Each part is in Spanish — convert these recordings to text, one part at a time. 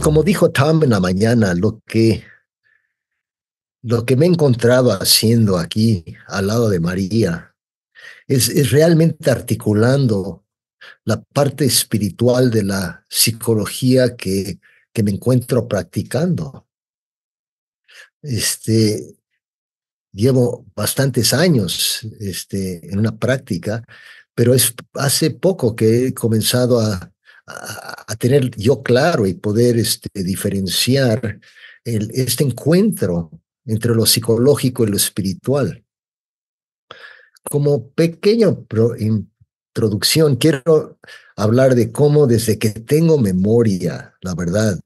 como dijo Tom en la mañana, lo que me he encontrado haciendo aquí al lado de María es realmente articulando la parte espiritual de la psicología que me encuentro practicando. Este, Llevo bastantes años en una práctica, pero es hace poco que he comenzado a tener yo claro y poder diferenciar este encuentro entre lo psicológico y lo espiritual. Como pequeña introducción, quiero hablar de cómo desde que tengo memoria, la verdad,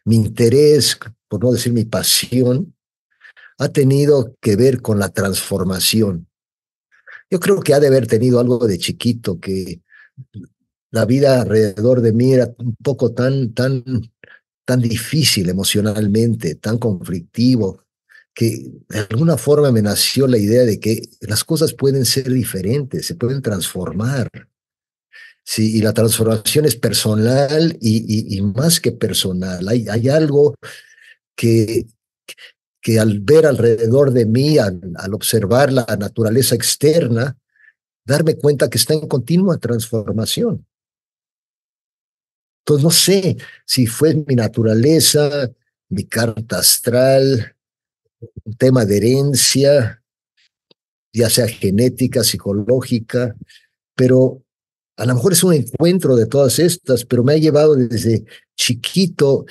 mi interés, por no decir mi pasión, ha tenido que ver con la transformación. Yo creo que ha de haber tenido algo de chiquito, que la vida alrededor de mí era un poco tan difícil emocionalmente, tan conflictivo, que de alguna forma me nació la idea de que las cosas pueden ser diferentes, se pueden transformar. Sí, y la transformación es personal y más que personal. Hay algo que, que al ver alrededor de mí, al observar la naturaleza externa, darme cuenta que está en continua transformación. Entonces no sé si fue mi naturaleza, mi carta astral, un tema de herencia, ya sea genética, psicológica, pero a lo mejor es un encuentro de todas estas, pero me ha llevado desde chiquito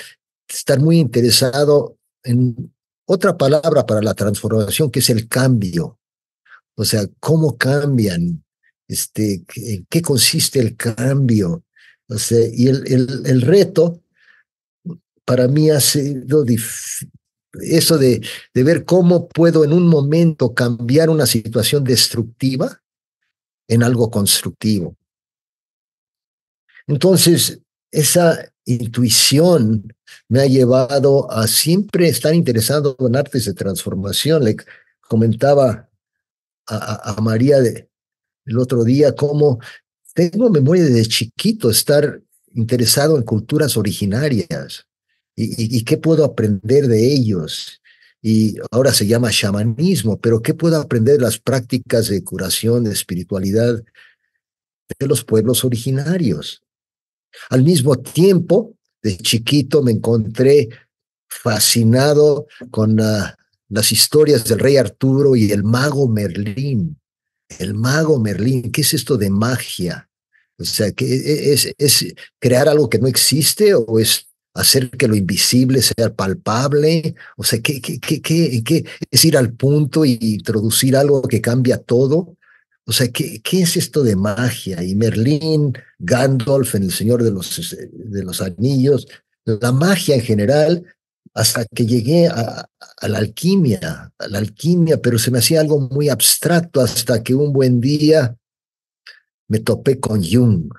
estar muy interesado en otra palabra para la transformación, que es el cambio. O sea, cómo cambian, en qué consiste el cambio. O sea, y el reto para mí ha sido eso de ver cómo puedo en un momento cambiar una situación destructiva en algo constructivo. Entonces, esa intuición me ha llevado a siempre estar interesado en artes de transformación. Le comentaba a María el otro día cómo tengo memoria desde chiquito estar interesado en culturas originarias y qué puedo aprender de ellos. Y ahora se llama chamanismo, pero ¿qué puedo aprender de las prácticas de curación, de espiritualidad de los pueblos originarios? Al mismo tiempo, de chiquito me encontré fascinado con las historias del rey Arturo y el mago Merlín. El mago Merlín, ¿qué es esto de magia? O sea, ¿qué es crear algo que no existe o es hacer que lo invisible sea palpable? O sea, ¿qué es ir al punto y introducir algo que cambia todo? O sea, ¿qué es esto de magia? Y Merlín, Gandalf en El Señor de los Anillos, la magia en general, hasta que llegué a la alquimia, pero se me hacía algo muy abstracto hasta que un buen día me topé con Jung.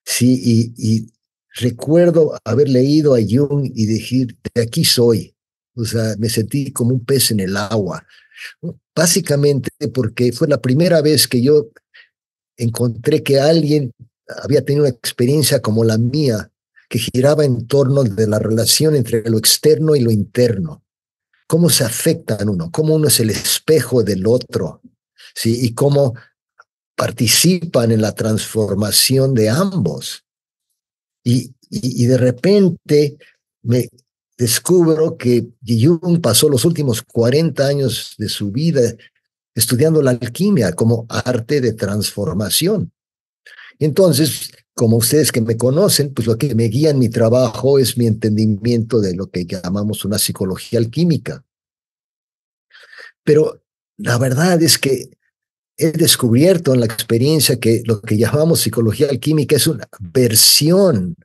Sí, y recuerdo haber leído a Jung y decir, de aquí soy. O sea, me sentí como un pez en el agua. Básicamente porque fue la primera vez que yo encontré que alguien había tenido una experiencia como la mía, que giraba en torno de la relación entre lo externo y lo interno. Cómo se afectan uno, cómo uno es el espejo del otro, ¿sí? Y cómo participan en la transformación de ambos. Y de repente me descubro que Jung pasó los últimos 40 años de su vida estudiando la alquimia como arte de transformación. Entonces, como ustedes que me conocen, pues lo que me guía en mi trabajo es mi entendimiento de lo que llamamos una psicología alquímica. Pero la verdad es que he descubierto en la experiencia que lo que llamamos psicología alquímica es una versión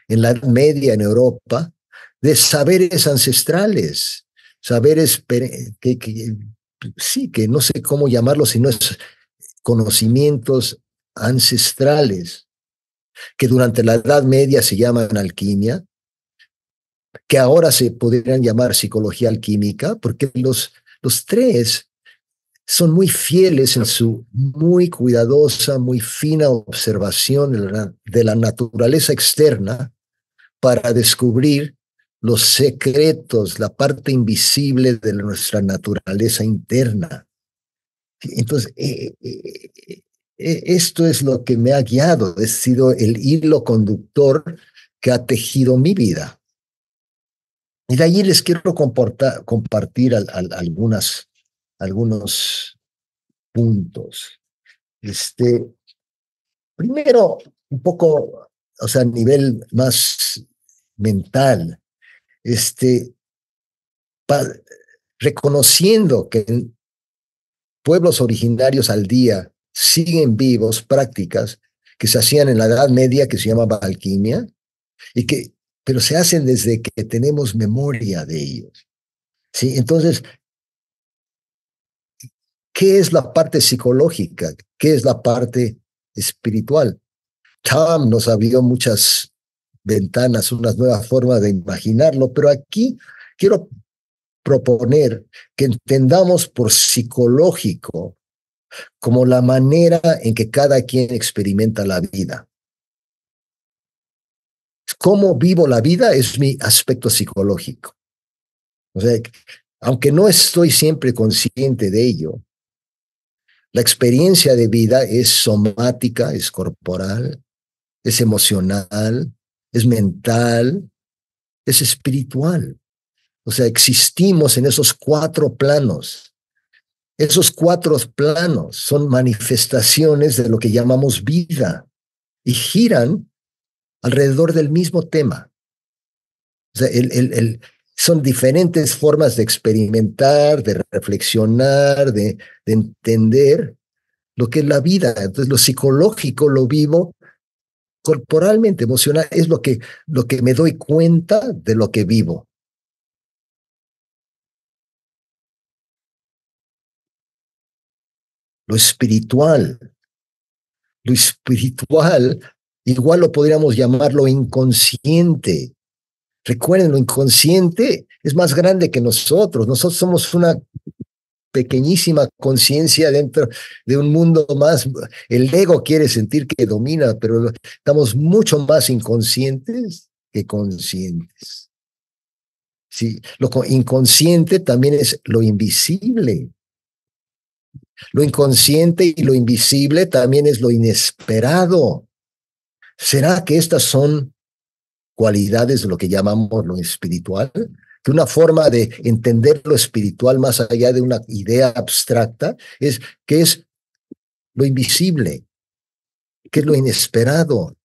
en la Edad Media en Europa de saberes ancestrales, saberes sí, que no sé cómo llamarlos, sino es conocimientos ancestrales que durante la Edad Media se llaman alquimia, que ahora se podrían llamar psicología alquímica, porque los tres son muy fieles en su muy cuidadosa, muy fina observación de la naturaleza externa para descubrir los secretos, la parte invisible de nuestra naturaleza interna. Entonces, esto es lo que me ha guiado, ha sido el hilo conductor que ha tejido mi vida. Y de allí les quiero compartir algunos puntos. Primero, un poco, o sea, a nivel más mental, reconociendo que en pueblos originarios al día siguen vivos prácticas que se hacían en la Edad Media, que se llamaba alquimia, pero se hacen desde que tenemos memoria de ellos. ¿Sí? Entonces, ¿qué es la parte psicológica? ¿Qué es la parte espiritual? Tom nos abrió muchas ventanas, unas nuevas formas de imaginarlo, pero aquí quiero proponer que entendamos por psicológico como la manera en que cada quien experimenta la vida. Cómo vivo la vida es mi aspecto psicológico. O sea, aunque no estoy siempre consciente de ello, la experiencia de vida es somática, es corporal, es emocional, es mental, es espiritual. O sea, existimos en esos 4 planos. Esos 4 planos son manifestaciones de lo que llamamos vida y giran alrededor del mismo tema. O sea, son diferentes formas de experimentar, de reflexionar, de entender lo que es la vida. Entonces, lo psicológico lo vivo corporalmente, emocional, es lo que me doy cuenta de lo que vivo. Lo espiritual, igual lo podríamos llamar lo inconsciente. Recuerden, lo inconsciente es más grande que nosotros. Nosotros somos una pequeñísima conciencia dentro de un mundo más. El ego quiere sentir que domina, pero estamos mucho más inconscientes que conscientes. Sí, lo inconsciente también es lo invisible. Lo inconsciente y lo invisible también es lo inesperado. ¿Será que estas son cualidades de lo que llamamos lo espiritual? Que una forma de entender lo espiritual más allá de una idea abstracta es que es lo invisible, que es lo inesperado,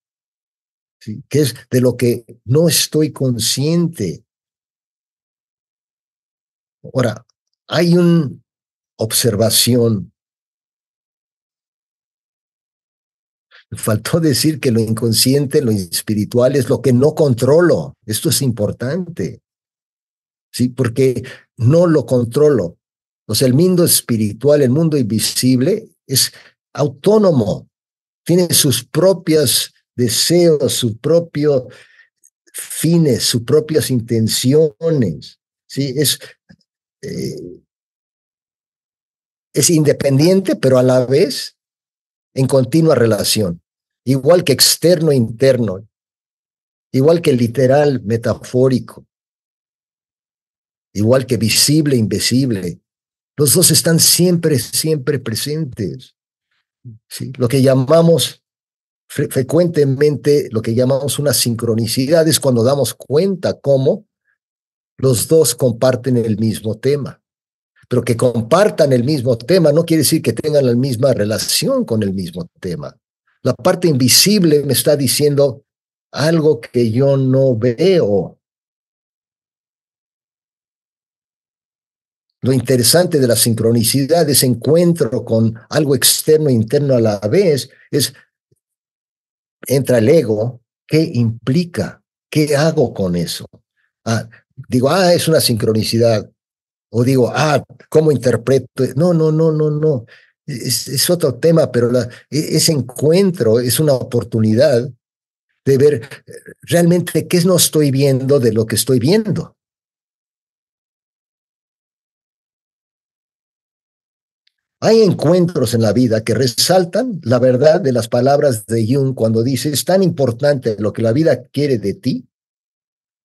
¿sí? Que es de lo que no estoy consciente. Ahora, hay una observación. Faltó decir que lo inconsciente, lo espiritual es lo que no controlo. Esto es importante, ¿sí? Porque no lo controlo. O sea, el mundo espiritual, el mundo invisible, es autónomo. Tiene sus propios deseos, sus propios fines, sus propias intenciones. ¿Sí? Es independiente, pero a la vez en continua relación. Igual que externo e interno, igual que literal, metafórico, igual que visible e invisible. Los dos están siempre, siempre presentes. ¿Sí? Lo que llamamos frecuentemente, lo que llamamos una sincronicidad es cuando damos cuenta cómo los dos comparten el mismo tema. Pero que compartan el mismo tema no quiere decir que tengan la misma relación con el mismo tema. La parte invisible me está diciendo algo que yo no veo. Lo interesante de la sincronicidad, ese encuentro con algo externo e interno a la vez, entra el ego. ¿Qué implica? ¿Qué hago con eso? Digo, es una sincronicidad. O digo, ¿cómo interpreto? No, no, no, no, no. Es otro tema, pero ese encuentro es una oportunidad de ver realmente qué no estoy viendo de lo que estoy viendo. Hay encuentros en la vida que resaltan la verdad de las palabras de Jung cuando dice, es tan importante lo que la vida quiere de ti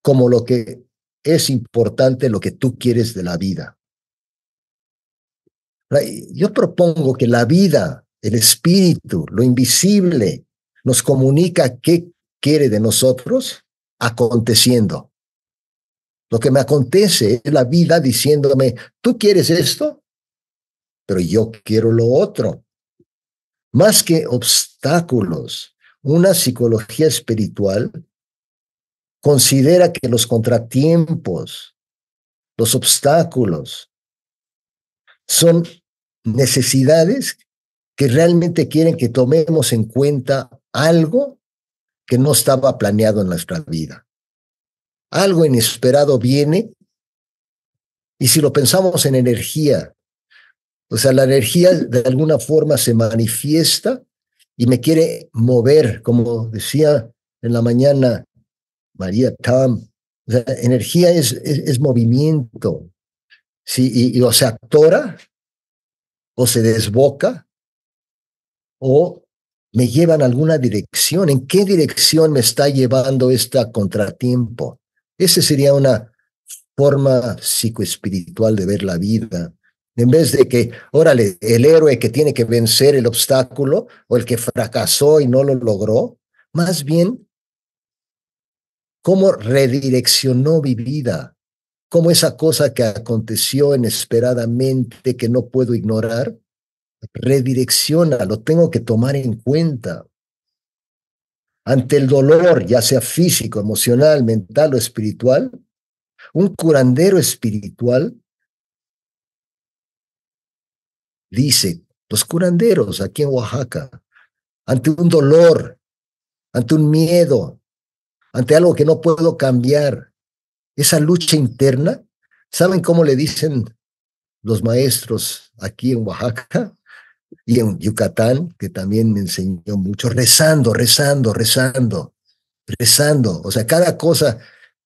como lo que es importante, lo que tú quieres de la vida. Yo propongo que la vida, el espíritu, lo invisible, nos comunica qué quiere de nosotros aconteciendo. Lo que me acontece es la vida diciéndome, tú quieres esto, pero yo quiero lo otro. Más que obstáculos, una psicología espiritual considera que los contratiempos, los obstáculos, son necesidades que realmente quieren que tomemos en cuenta algo que no estaba planeado en nuestra vida. Algo inesperado viene y si lo pensamos en energía, o sea, la energía de alguna forma se manifiesta y me quiere mover, como decía en la mañana María Tam. O sea, energía es movimiento. Sí, y o se atora o se desboca o me llevan a alguna dirección. ¿En qué dirección me está llevando este contratiempo? Esa sería una forma psicoespiritual de ver la vida. En vez de que, órale, el héroe que tiene que vencer el obstáculo o el que fracasó y no lo logró, más bien, cómo redireccionó mi vida, cómo esa cosa que aconteció inesperadamente, que no puedo ignorar, redirecciona, lo tengo que tomar en cuenta. Ante el dolor, ya sea físico, emocional, mental o espiritual, un curandero espiritual dice, los curanderos aquí en Oaxaca, ante un dolor, ante un miedo, ante algo que no puedo cambiar, esa lucha interna, ¿saben cómo le dicen los maestros aquí en Oaxaca y en Yucatán, que también me enseñó mucho? Rezando, rezando, rezando, rezando. O sea, cada cosa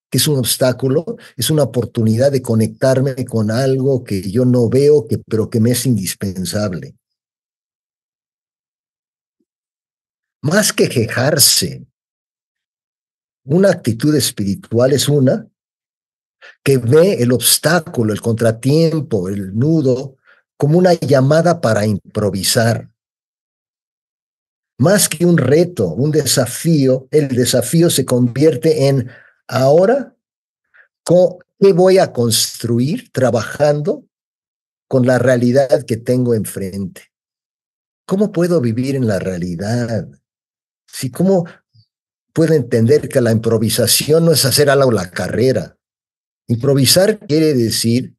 que es un obstáculo es una oportunidad de conectarme con algo que yo no veo, pero que me es indispensable. Más que quejarse, una actitud espiritual es una que ve el obstáculo, el contratiempo, el nudo, como una llamada para improvisar. Más que un reto, un desafío, el desafío se convierte en ahora, ¿qué voy a construir trabajando con la realidad que tengo enfrente? ¿Cómo puedo vivir en la realidad? Si, ¿cómo puedo entender que la improvisación no es hacer algo a la carrera? Improvisar quiere decir,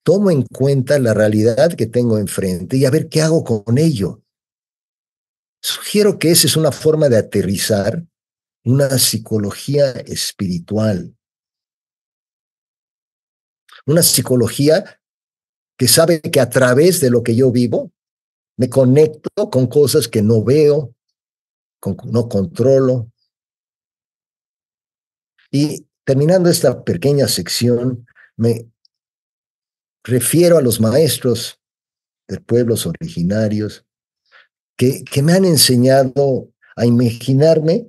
tomo en cuenta la realidad que tengo enfrente y a ver qué hago con ello. Sugiero que esa es una forma de aterrizar una psicología espiritual. Una psicología que sabe que a través de lo que yo vivo, me conecto con cosas que no veo, no controlo. Y terminando esta pequeña sección, me refiero a los maestros de pueblos originarios que me han enseñado a imaginarme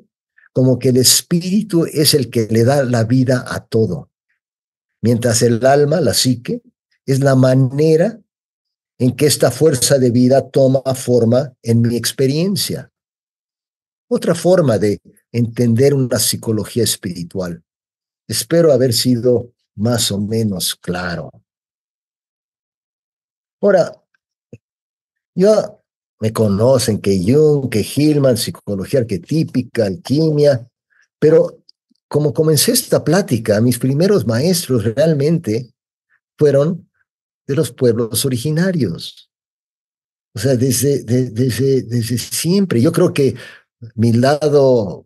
como que el espíritu es el que le da la vida a todo, mientras el alma, la psique, es la manera en que esta fuerza de vida toma forma en mi experiencia. Otra forma de entender una psicología espiritual. Espero haber sido más o menos claro. Ahora, yo me conocen que Jung, que Hillman, psicología arquetípica, alquimia, pero como comencé esta plática, mis primeros maestros realmente fueron de los pueblos originarios. O sea, desde siempre. Yo creo que mi lado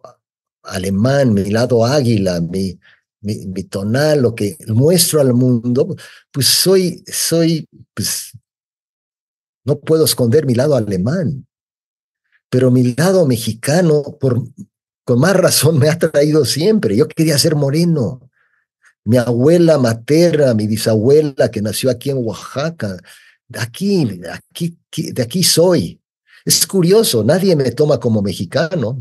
alemán, mi lado águila, mi tonal, lo que muestro al mundo, pues pues no puedo esconder mi lado alemán, pero mi lado mexicano, con más razón, me ha traído siempre. Yo quería ser moreno. Mi abuela materna, mi bisabuela que nació aquí en Oaxaca, de aquí soy. Es curioso, nadie me toma como mexicano.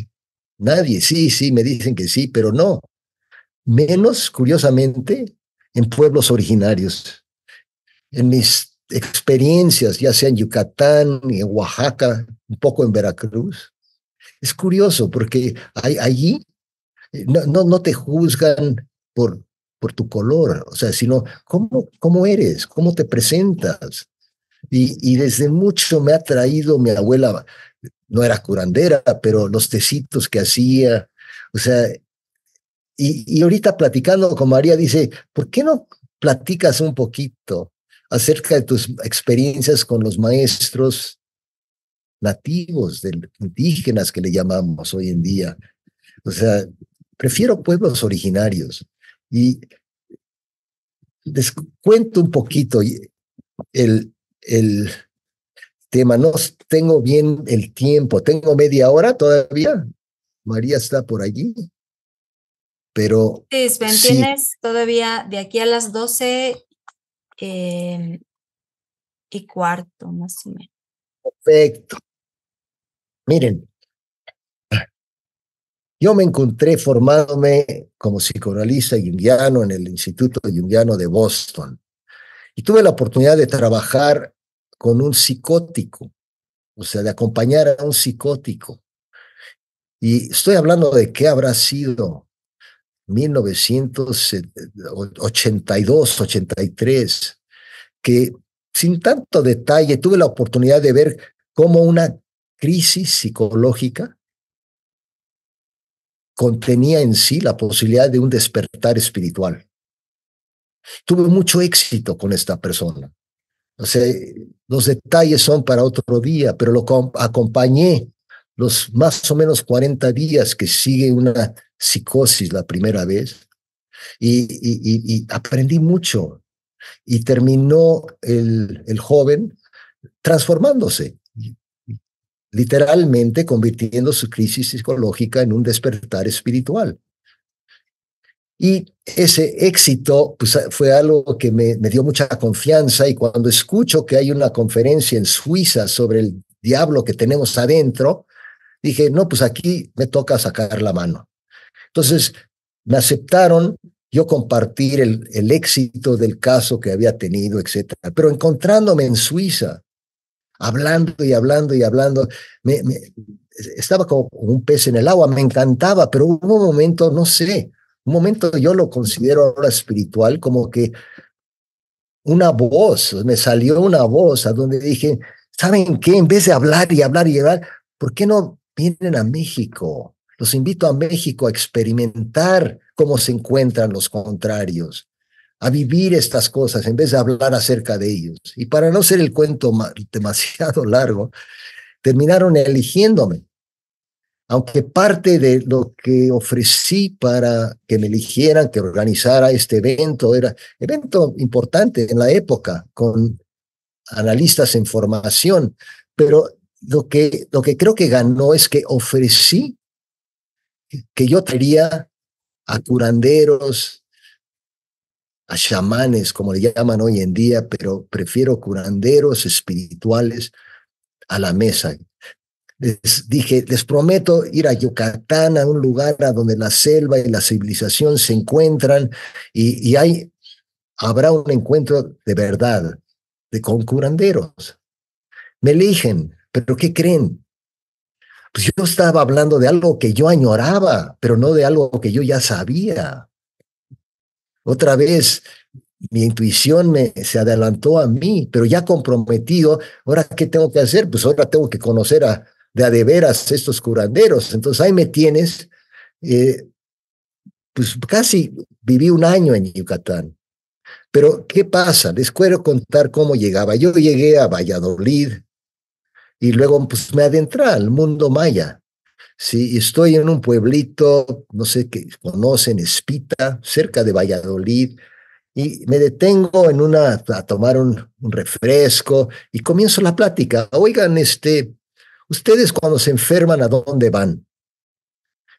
Nadie, sí, me dicen que sí, pero no. menos, curiosamente, en pueblos originarios. En mis experiencias, ya sea en Yucatán, en Oaxaca, un poco en Veracruz, es curioso porque allí no te juzgan por tu color, o sea, sino cómo eres, cómo te presentas. Y desde mucho me ha traído mi abuela, no era curandera, pero los tecitos que hacía, o sea, y ahorita platicando con María dice, ¿por qué no platicas un poquito acerca de tus experiencias con los maestros nativos, indígenas que le llamamos hoy en día? O sea, prefiero pueblos originarios. Y les cuento un poquito el tema. No tengo bien el tiempo, tengo media hora todavía. María está por allí, pero Sí, Sven, sí, tienes todavía de aquí a las 12:15, más o menos. perfecto. Miren, yo me encontré formándome como psicoanalista junguiano en el Instituto Junguiano de Boston y tuve la oportunidad de trabajar con un psicótico, o sea, de acompañar a un psicótico. Y estoy hablando de qué habrá sido 1982, 83, que sin tanto detalle tuve la oportunidad de ver cómo una crisis psicológica contenía en sí la posibilidad de un despertar espiritual. Tuve mucho éxito con esta persona. O sea, los detalles son para otro día, pero lo acompañé los más o menos 40 días que sigue una psicosis la primera vez y aprendí mucho y terminó el joven transformándose, literalmente convirtiendo su crisis psicológica en un despertar espiritual. Y ese éxito pues, fue algo que me dio mucha confianza y cuando escucho que hay una conferencia en Suiza sobre el diablo que tenemos adentro, dije, no, pues aquí me toca sacar la mano. Entonces me aceptaron yo compartir el éxito del caso que había tenido, etcétera. Pero encontrándome en Suiza, hablando y hablando y hablando, estaba como un pez en el agua, me encantaba, pero hubo un momento, no sé, un momento yo lo considero ahora espiritual, como que una voz, me salió una voz a donde dije, ¿saben qué? En vez de hablar y hablar y hablar, ¿por qué no vienen a México? Los invito a México a experimentar cómo se encuentran los contrarios, a vivir estas cosas en vez de hablar acerca de ellos. Y para no ser el cuento demasiado largo, terminaron eligiéndome. Aunque parte de lo que ofrecí para que me eligieran, que organizara este evento, era evento importante en la época, con analistas en formación, pero lo que creo que ganó es que ofrecí que yo traería a curanderos, a chamanes, como le llaman hoy en día, pero prefiero curanderos espirituales a la mesa. Les dije, les prometo ir a Yucatán, a un lugar a donde la selva y la civilización se encuentran y habrá un encuentro de verdad, con curanderos. Me eligen, pero ¿qué creen? Pues yo estaba hablando de algo que yo añoraba, pero no de algo que yo ya sabía. Otra vez, mi intuición se adelantó a mí, pero ya comprometido, ¿ahora qué tengo que hacer? Pues ahora tengo que conocer de veras estos curanderos. Entonces ahí me tienes, eh, pues casi viví un año en Yucatán. Pero ¿qué pasa? Les quiero contar cómo llegaba. Yo llegué a Valladolid y luego pues me adentré al mundo maya. Sí, estoy en un pueblito, no sé qué conocen, Espita, cerca de Valladolid, y me detengo a tomar un refresco y comienzo la plática. Oigan, ustedes cuando se enferman, ¿a dónde van?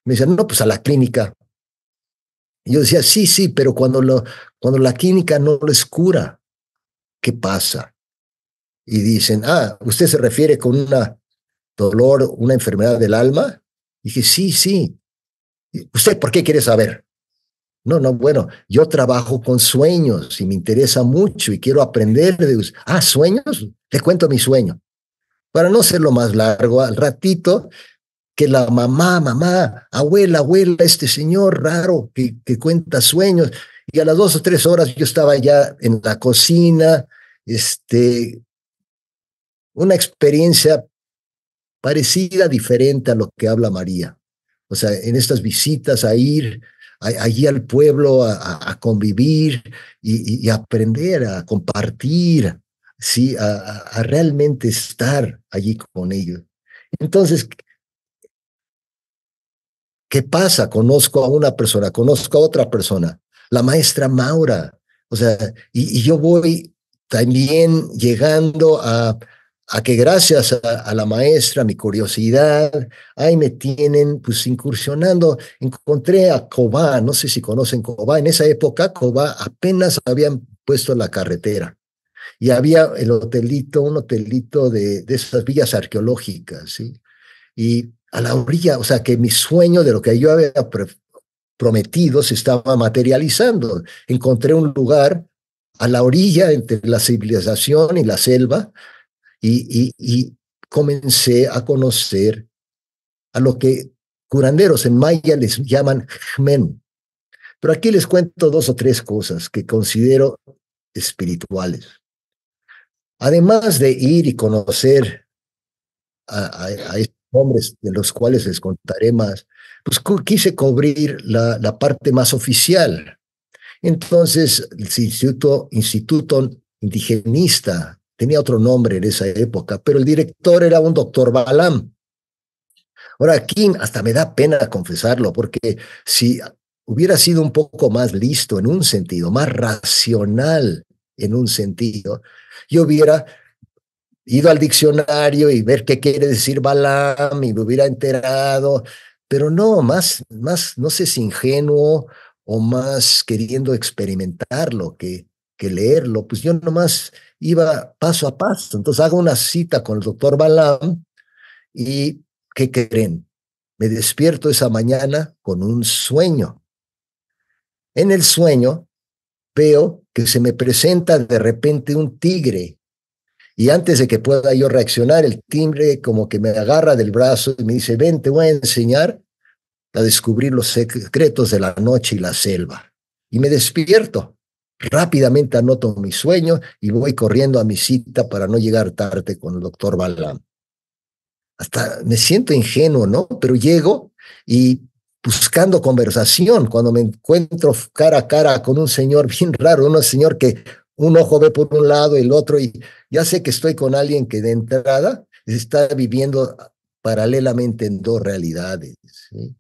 Me dicen, no, pues a la clínica. Y yo decía, sí, sí, pero cuando la clínica no les cura, ¿qué pasa? Y dicen, ¿usted se refiere con una dolor, una enfermedad del alma? Y dije, sí, sí. ¿Usted por qué quiere saber? No, no, bueno, yo trabajo con sueños y me interesa mucho y quiero aprender de... ¿Sueños? Te cuento mi sueño. Para no hacerlo más largo, al ratito que la mamá, abuela, este señor raro que cuenta sueños. Y a las 2 o 3 horas yo estaba ya en la cocina, una experiencia parecida, diferente a lo que habla María. O sea, en estas visitas a ir allí al pueblo a convivir y aprender, a compartir, ¿sí? A realmente estar allí con ellos. Entonces, ¿qué pasa? Conozco a una persona, conozco a otra persona, la maestra Maura. O sea, y yo voy también llegando a que gracias a la maestra, mi curiosidad, ahí me tienen pues incursionando. Encontré a Cobá, no sé si conocen Cobá. En esa época Cobá apenas habían puesto la carretera y había el hotelito, un hotelito de esas villas arqueológicas, ¿sí? Y a la orilla, o sea, que mi sueño de lo que yo había prometido se estaba materializando. Encontré un lugar a la orilla entre la civilización y la selva y comencé a conocer a lo que curanderos en maya les llaman jmen. Pero aquí les cuento 2 o 3 cosas que considero espirituales. Además de ir y conocer a estos hombres de los cuales les contaré más, pues quise cubrir la parte más oficial. Entonces, el Instituto Indigenista tenía otro nombre en esa época, pero el director era un doctor Balam. Ahora, aquí hasta me da pena confesarlo, porque si hubiera sido un poco más listo en un sentido, más racional en un sentido, yo hubiera ido al diccionario y ver qué quiere decir Balaam y me hubiera enterado, pero no, no sé si ingenuo o más queriendo experimentarlo que leerlo, pues yo nomás iba paso a paso. Entonces hago una cita con el doctor Balaam y ¿qué creen? Me despierto esa mañana con un sueño. En el sueño veo que se me presenta de repente un tigre. Y antes de que pueda yo reaccionar, el tigre como que me agarra del brazo y me dice, ven, te voy a enseñar a descubrir los secretos de la noche y la selva. Y me despierto. Rápidamente anoto mi sueño y voy corriendo a mi cita para no llegar tarde con el doctor Balam. Hasta me siento ingenuo, ¿no? Pero llego y buscando conversación, cuando me encuentro cara a cara con un señor bien raro, un señor que un ojo ve por un lado y el otro, y ya sé que estoy con alguien que de entrada está viviendo paralelamente en 2 realidades, ¿sí?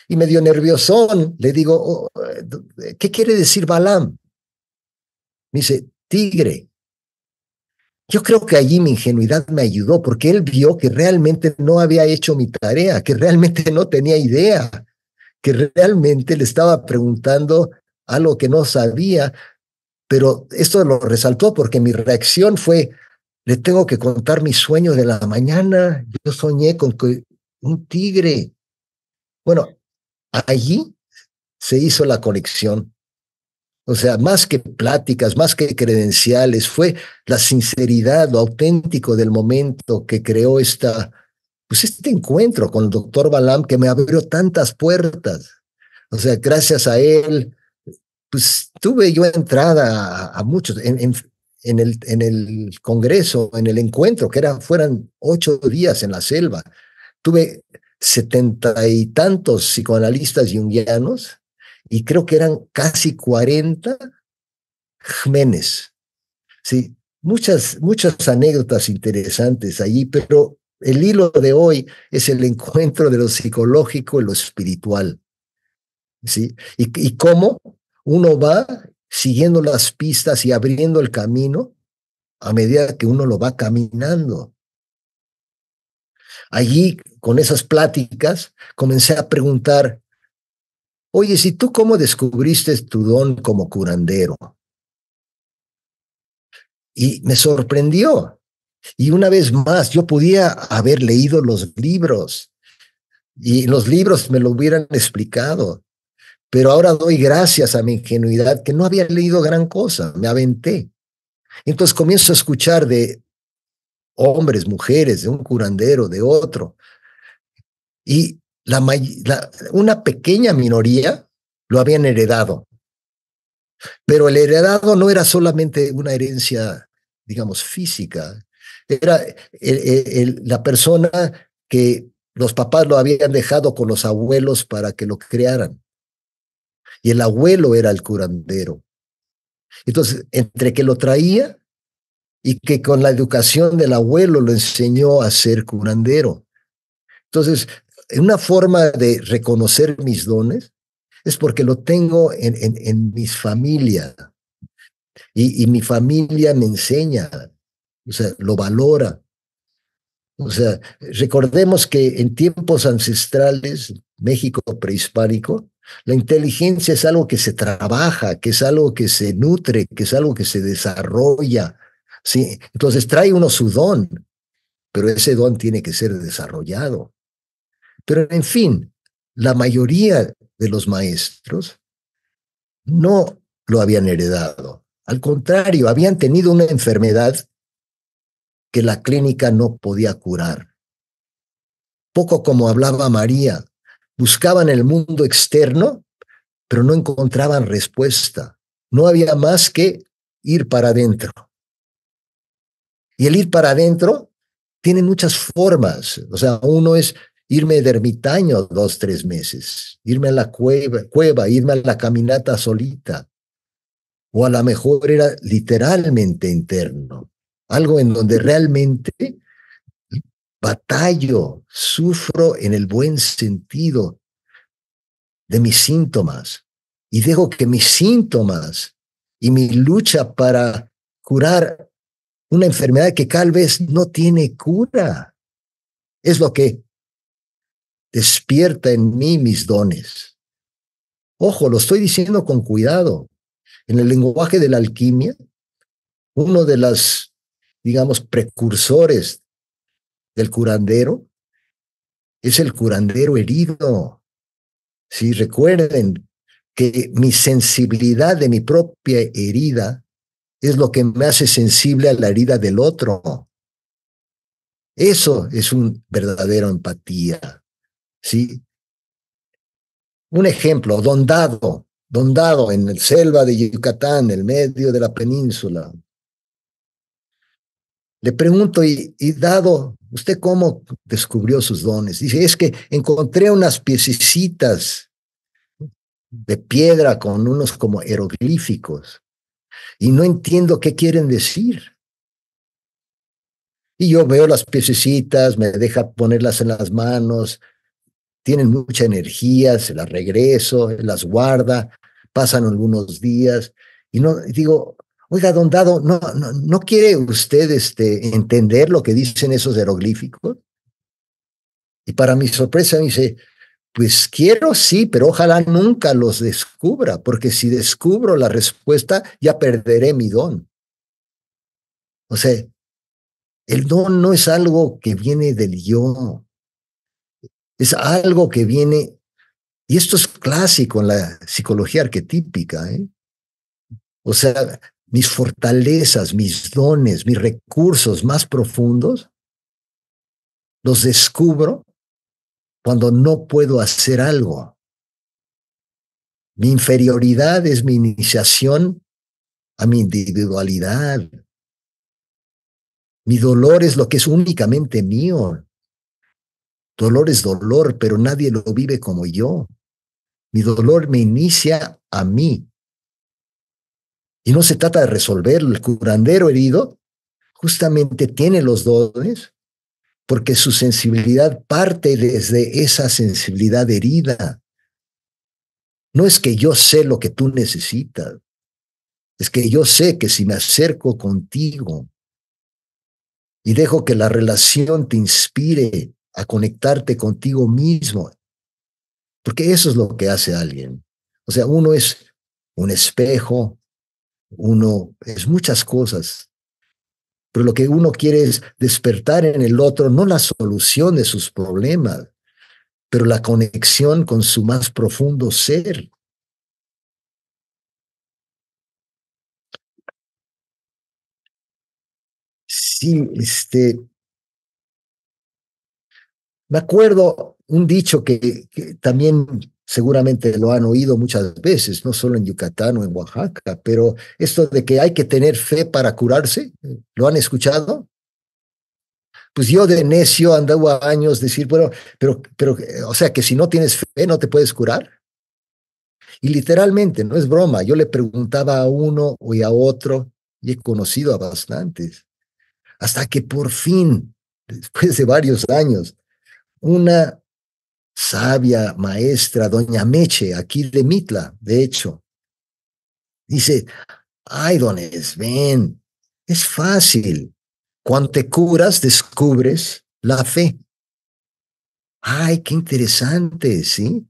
Y medio nerviosón, le digo, ¿qué quiere decir Balam? Me dice, tigre. Yo creo que allí mi ingenuidad me ayudó porque él vio que realmente no había hecho mi tarea, que realmente no tenía idea, que realmente le estaba preguntando algo que no sabía, pero esto lo resaltó porque mi reacción fue, le tengo que contar mi sueño de la mañana, yo soñé con que un tigre. Bueno, allí se hizo la conexión. O sea, más que pláticas, más que credenciales, fue la sinceridad, lo auténtico del momento que creó pues este encuentro con el doctor Balam que me abrió tantas puertas. O sea, gracias a él, pues tuve yo entrada a muchos, en el congreso, en el encuentro, fueran 8 días en la selva. Tuve 70 y tantos psicoanalistas junguianos y creo que eran casi 40 Jiménez. Sí, muchas anécdotas interesantes allí, pero el hilo de hoy es el encuentro de lo psicológico y lo espiritual. ¿Sí? Y cómo uno va siguiendo las pistas y abriendo el camino a medida que uno lo va caminando. Allí, con esas pláticas, comencé a preguntar, oye, ¿y tú cómo descubriste tu don como curandero? Y me sorprendió. Y una vez más, yo podía haber leído los libros y los libros me lo hubieran explicado, pero ahora doy gracias a mi ingenuidad que no había leído gran cosa, me aventé. Entonces comienzo a escuchar de hombres, mujeres, de un curandero, de otro, y una pequeña minoría lo habían heredado, pero el heredado no era solamente una herencia, digamos, física, era la persona que los papás lo habían dejado con los abuelos para que lo crearan, y el abuelo era el curandero. Entonces, entre que lo traía y que con la educación del abuelo lo enseñó a ser curandero. Entonces, una forma de reconocer mis dones es porque lo tengo en mi familia y mi familia me enseña, o sea, lo valora. O sea, recordemos que en tiempos ancestrales, México prehispánico, la inteligencia es algo que se trabaja, que es algo que se nutre, que es algo que se desarrolla. ¿Sí? Entonces trae uno su don, pero ese don tiene que ser desarrollado. Pero en fin, la mayoría de los maestros no lo habían heredado. Al contrario, habían tenido una enfermedad que la clínica no podía curar. Poco como hablaba María, buscaban el mundo externo, pero no encontraban respuesta. No había más que ir para adentro. Y el ir para adentro tiene muchas formas. O sea, uno es irme de ermitaño 2, 3 meses, irme a la cueva, irme a la caminata solita. O a lo mejor era literalmente interno, algo en donde realmente batallo, sufro en el buen sentido de mis síntomas y dejo que mis síntomas y mi lucha para curar una enfermedad que tal vez no tiene cura es lo que despierta en mí mis dones. Ojo, lo estoy diciendo con cuidado. En el lenguaje de la alquimia, uno de las, digamos, precursores del curandero es el curandero herido. Si recuerden que mi sensibilidad de mi propia herida es lo que me hace sensible a la herida del otro. Eso es un verdadero empatía, ¿sí? Un ejemplo, Don Dado en el selva de Yucatán, en el medio de la península. Le pregunto, y Dado, ¿usted cómo descubrió sus dones? Dice, es que encontré unas piececitas de piedra con unos como jeroglíficos y no entiendo qué quieren decir. Y yo veo las piececitas, me deja ponerlas en las manos, tienen mucha energía, se las regreso, las guarda, pasan algunos días y no digo, oiga, don Dado, ¿no quiere usted entender lo que dicen esos jeroglíficos? Y para mi sorpresa me dice, pues quiero sí, pero ojalá nunca los descubra, porque si descubro la respuesta ya perderé mi don. O sea, el don no es algo que viene del yo, es algo que viene, y esto es clásico en la psicología arquetípica, ¿eh? O sea, mis fortalezas, mis dones, mis recursos más profundos, los descubro cuando no puedo hacer algo. Mi inferioridad es mi iniciación a mi individualidad. Mi dolor es lo que es únicamente mío. Dolor es dolor, pero nadie lo vive como yo. Mi dolor me inicia a mí. Y no se trata de resolverlo. El curandero herido justamente tiene los dones porque su sensibilidad parte desde esa sensibilidad herida. No es que yo sé lo que tú necesitas, es que yo sé que si me acerco contigo y dejo que la relación te inspire a conectarte contigo mismo, porque eso es lo que hace alguien. O sea, uno es un espejo, uno es muchas cosas, pero lo que uno quiere es despertar en el otro no la solución de sus problemas, pero la conexión con su más profundo ser. Sí, me acuerdo un dicho que también seguramente lo han oído muchas veces, no solo en Yucatán o en Oaxaca, pero esto de que hay que tener fe para curarse, ¿lo han escuchado? Pues yo de necio andaba años decir, bueno, o sea, que si no tienes fe no te puedes curar. Y literalmente, no es broma, yo le preguntaba a uno y a otro, y he conocido a bastantes, hasta que por fin, después de varios años, una sabia maestra, doña Meche, aquí de Mitla, de hecho, dice, ay, dones, ven, es fácil. Cuando te curas, descubres la fe. Ay, qué interesante, ¿sí?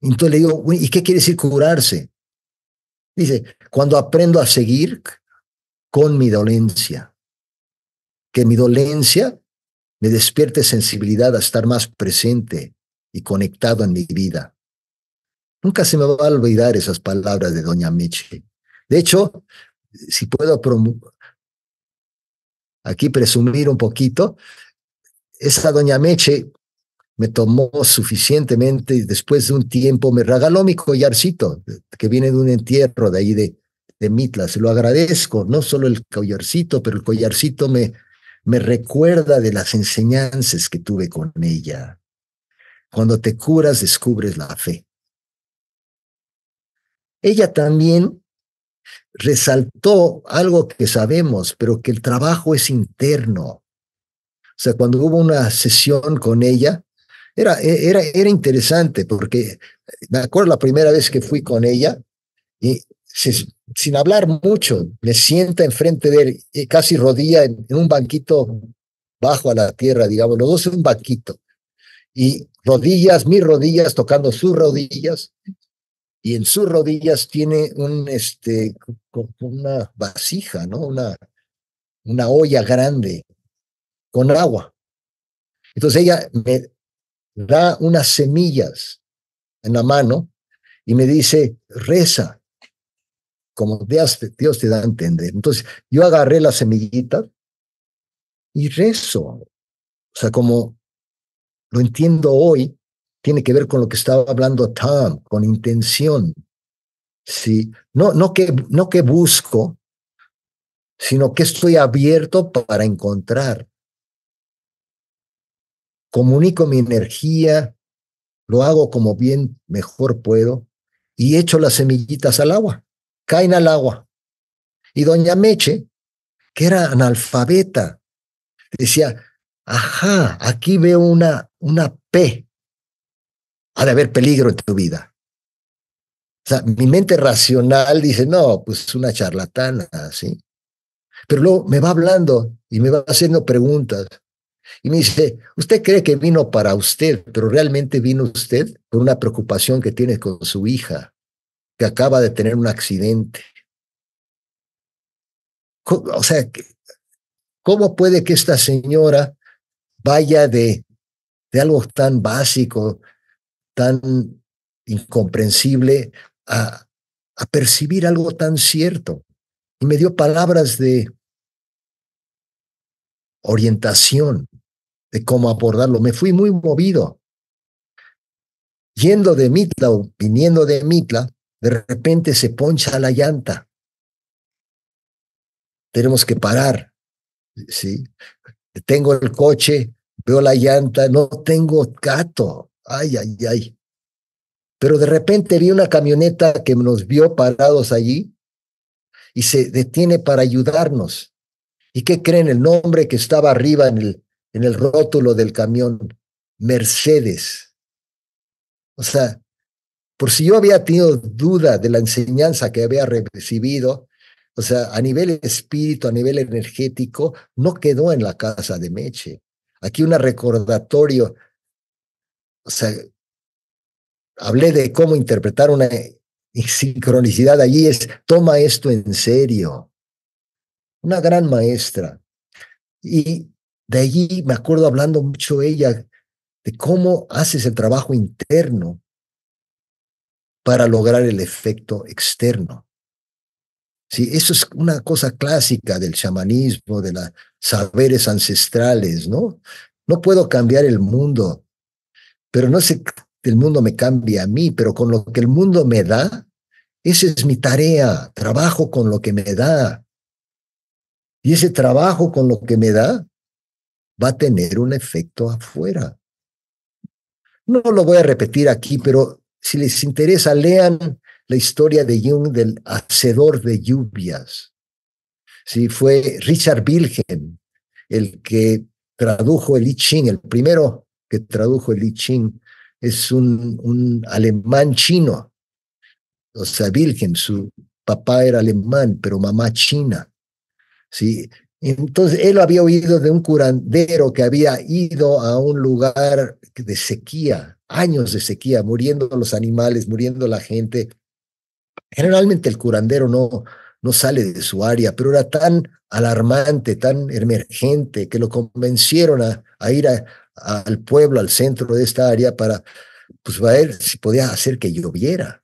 Entonces le digo, ¿y qué quiere decir curarse? Dice, cuando aprendo a seguir con mi dolencia, que mi dolencia me despierte sensibilidad a estar más presente y conectado en mi vida. Nunca se me va a olvidar esas palabras de doña Meche. De hecho, si puedo aquí presumir un poquito, esa doña Meche me tomó suficientemente y después de un tiempo me regaló mi collarcito, que viene de un entierro de ahí de Mitla. Se lo agradezco, no solo el collarcito, pero el collarcito me recuerda de las enseñanzas que tuve con ella. Cuando te curas, descubres la fe. Ella también resaltó algo que sabemos, pero que el trabajo es interno. O sea, cuando hubo una sesión con ella, era interesante porque me acuerdo la primera vez que fui con ella y sin hablar mucho, me sienta enfrente de él, casi rodilla en un banquito bajo a la tierra, digamos, los dos en un banquito, y rodillas, mis rodillas tocando sus rodillas, y en sus rodillas tiene una vasija, ¿no? Una olla grande con agua. Entonces ella me da unas semillas en la mano y me dice, reza, como Dios te da a entender. Entonces yo agarré las semillitas y rezo. O sea, como lo entiendo hoy, tiene que ver con lo que estaba hablando Tom, con intención. Sí, no que busco, sino que estoy abierto para encontrar. Comunico mi energía, lo hago como bien mejor puedo y echo las semillitas al agua, caen al agua. Y doña Meche, que era analfabeta, decía, ajá, aquí veo una P, ha de haber peligro en tu vida. O sea, mi mente racional dice, no, pues una charlatana, ¿sí? Pero luego me va hablando y me va haciendo preguntas. Y me dice, usted cree que vino para usted, pero realmente vino usted por una preocupación que tiene con su hija, que acaba de tener un accidente. O sea, ¿cómo puede que esta señora vaya de algo tan básico, tan incomprensible, a percibir algo tan cierto? Y me dio palabras de orientación, de cómo abordarlo. Me fui muy movido. Yendo de Mitla o viniendo de Mitla, de repente se poncha la llanta. Tenemos que parar, ¿sí? Tengo el coche, veo la llanta, no tengo gato. Ay, ay, ay. Pero de repente vi una camioneta que nos vio parados allí y se detiene para ayudarnos. ¿Y qué creen? El nombre que estaba arriba en el rótulo del camión, Mercedes. O sea, por si yo había tenido duda de la enseñanza que había recibido, o sea, a nivel espíritu, a nivel energético, no quedó en la casa de Meche. Aquí un recordatorio, o sea, hablé de cómo interpretar una sincronicidad allí, es toma esto en serio. Una gran maestra. Y de allí me acuerdo hablando mucho ella de cómo haces el trabajo interno para lograr el efecto externo. Sí, eso es una cosa clásica del chamanismo, de los saberes ancestrales, ¿no? No puedo cambiar el mundo, pero no sé que el mundo me cambie a mí, pero con lo que el mundo me da, esa es mi tarea, trabajo con lo que me da. Y ese trabajo con lo que me da va a tener un efecto afuera. No lo voy a repetir aquí, pero si les interesa, lean la historia de Jung del hacedor de lluvias. Sí, fue Richard Wilhelm el que tradujo el I Ching, el primero que tradujo el I Ching. Es un alemán chino. O sea, Wilhelm, su papá era alemán, pero mamá china. ¿Sí? Entonces, él había oído de un curandero que había ido a un lugar de sequía, años de sequía, muriendo los animales, muriendo la gente. Generalmente el curandero no sale de su área, pero era tan alarmante, tan emergente, que lo convencieron a ir al pueblo, al centro de esta área, para pues, ver si podía hacer que lloviera.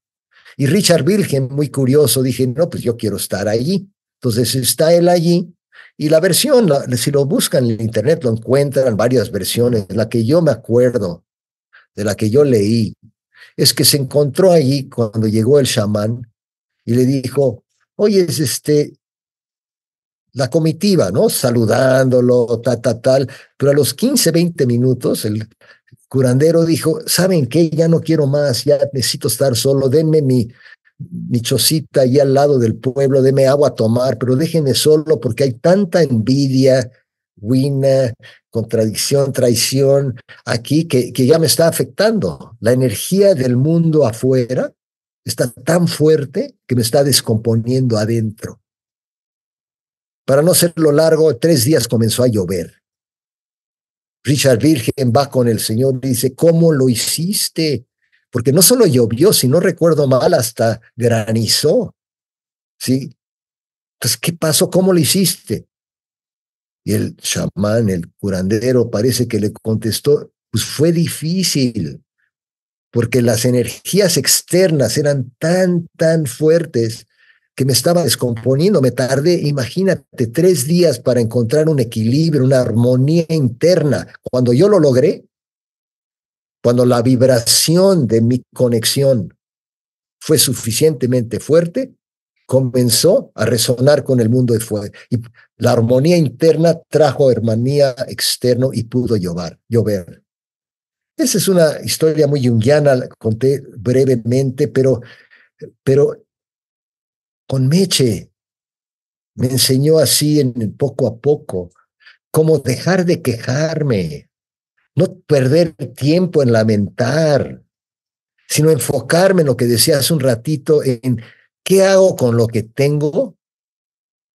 Y Richard Wilhelm, muy curioso, dije, no, pues yo quiero estar allí. Entonces está él allí, y la versión, si lo buscan en internet, lo encuentran varias versiones. La que yo me acuerdo, de la que yo leí, es que se encontró allí cuando llegó el chamán y le dijo, oye, es la comitiva, ¿no? Saludándolo, tal, pero a los 15, 20 minutos el curandero dijo, ¿saben qué? Ya no quiero más, ya necesito estar solo, denme mi chocita allí al lado del pueblo, denme agua a tomar, pero déjenme solo porque hay tanta envidia, ruina, contradicción, traición aquí que ya me está afectando. La energía del mundo afuera está tan fuerte que me está descomponiendo adentro. Para no hacerlo largo, 3 días comenzó a llover. Richard Wilhelm va con el Señor y dice, ¿cómo lo hiciste? Porque no solo llovió, si no recuerdo mal, hasta granizó. ¿Sí? Entonces, ¿qué pasó? ¿Cómo lo hiciste? Y el chamán, el curandero, parece que le contestó, pues fue difícil, porque las energías externas eran tan fuertes que me estaba descomponiendo. Me tardé, imagínate, 3 días para encontrar un equilibrio, una armonía interna. Cuando yo lo logré, cuando la vibración de mi conexión fue suficientemente fuerte, comenzó a resonar con el mundo de fuera. Y la armonía interna trajo armonía externa y pudo llover. Esa es una historia muy junguiana, la conté brevemente, pero con Meche me enseñó así poco a poco cómo dejar de quejarme, no perder tiempo en lamentar, sino enfocarme en lo que decía hace un ratito, en qué hago con lo que tengo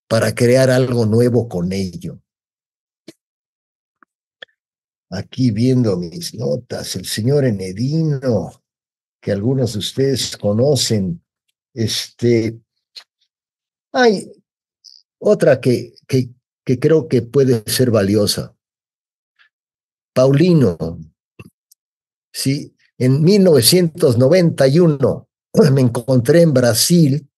para crear algo nuevo con ello. Aquí viendo mis notas, el señor Enedino, que algunos de ustedes conocen, hay otra que creo que puede ser valiosa. Paulino, ¿sí? En 1991 me encontré en Brasil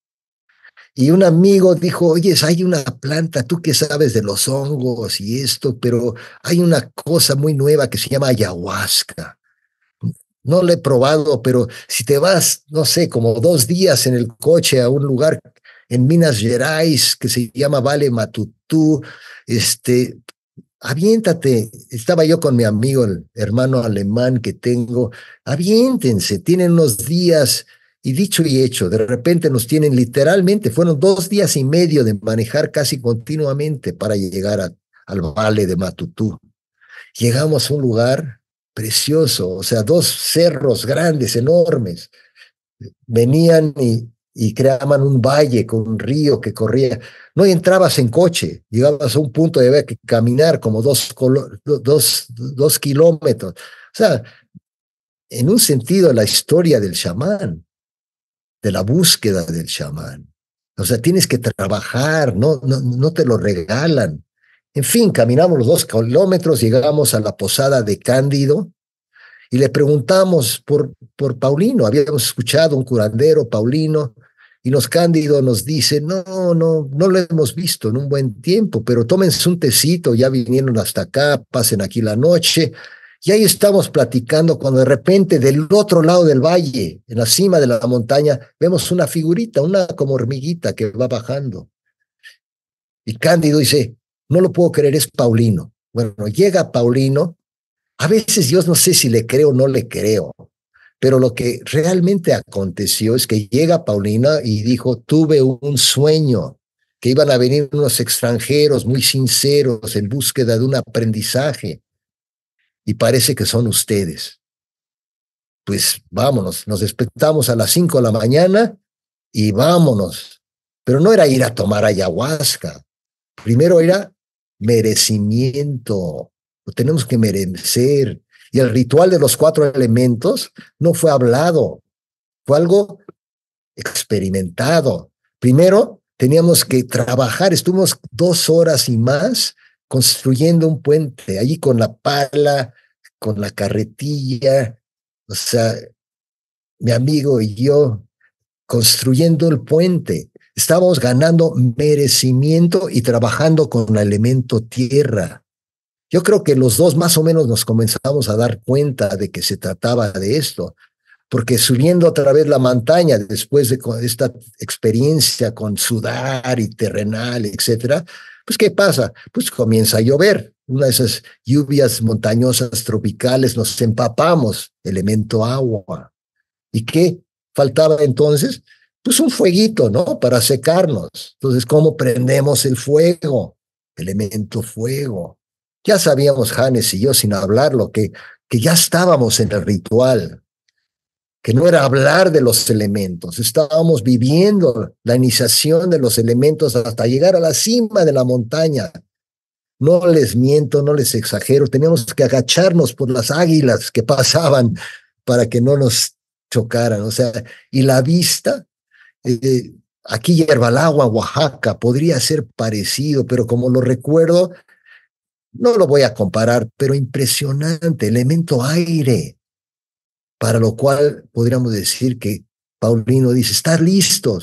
y un amigo dijo, oye, hay una planta, tú que sabes de los hongos y esto, pero hay una cosa muy nueva que se llama ayahuasca. No la he probado, pero si te vas, no sé, como 2 días en el coche a un lugar en Minas Gerais que se llama Vale Matutú, aviéntate. Estaba yo con mi amigo, el hermano alemán que tengo. Aviéntense, tienen unos días y dicho y hecho, de repente nos tienen literalmente, fueron 2 días y medio de manejar casi continuamente para llegar al Valle de Matutú. Llegamos a un lugar precioso, o sea, 2 cerros grandes, enormes. Venían y creaban un valle con un río que corría. No entrabas en coche, llegabas a un punto de haber que caminar como 2 kilómetros. O sea, en un sentido, la historia del chamán, de la búsqueda del chamán. O sea, tienes que trabajar, no te lo regalan. En fin, caminamos los 2 kilómetros, llegamos a la posada de Cándido y le preguntamos por Paulino. Habíamos escuchado un curandero, Paulino, y los Cándido nos dice, no lo hemos visto en un buen tiempo, pero tómense un tecito, ya vinieron hasta acá, pasen aquí la noche. Y ahí estamos platicando cuando de repente del otro lado del valle, en la cima de la montaña, vemos una figurita, una como hormiguita que va bajando. Y Cándido dice, no lo puedo creer, es Paulino. Bueno, llega Paulino, a veces yo no sé si le creo o no le creo, pero lo que realmente aconteció es que llega Paulina y dijo, tuve un sueño, que iban a venir unos extranjeros muy sinceros en búsqueda de un aprendizaje, y parece que son ustedes. Pues vámonos, nos despertamos a las 5 de la mañana y vámonos. Pero no era ir a tomar ayahuasca, primero era merecimiento, lo tenemos que merecer. Y el ritual de los 4 elementos no fue hablado, fue algo experimentado. Primero teníamos que trabajar, estuvimos 2 horas y más construyendo un puente, allí con la pala, con la carretilla, o sea, mi amigo y yo construyendo el puente. Estábamos ganando merecimiento y trabajando con el elemento tierra. Yo creo que los dos más o menos nos comenzamos a dar cuenta de que se trataba de esto, porque subiendo otra vez la montaña después de esta experiencia con sudar y terrenal, etcétera, pues ¿qué pasa? Pues comienza a llover. Una de esas lluvias montañosas tropicales, nos empapamos, elemento agua. ¿Y qué faltaba entonces? Pues un fueguito, ¿no? Para secarnos. Entonces, ¿cómo prendemos el fuego? Elemento fuego. Ya sabíamos, Hannes y yo, sin hablarlo, que ya estábamos en el ritual, que no era hablar de los elementos, estábamos viviendo la iniciación de los elementos hasta llegar a la cima de la montaña. No les miento, no les exagero, teníamos que agacharnos por las águilas que pasaban para que no nos chocaran, o sea, y la vista, aquí Yerbalagua, Oaxaca, podría ser parecido, pero como lo recuerdo, no lo voy a comparar, pero impresionante, elemento aire, para lo cual podríamos decir que Paulino dice, está listo,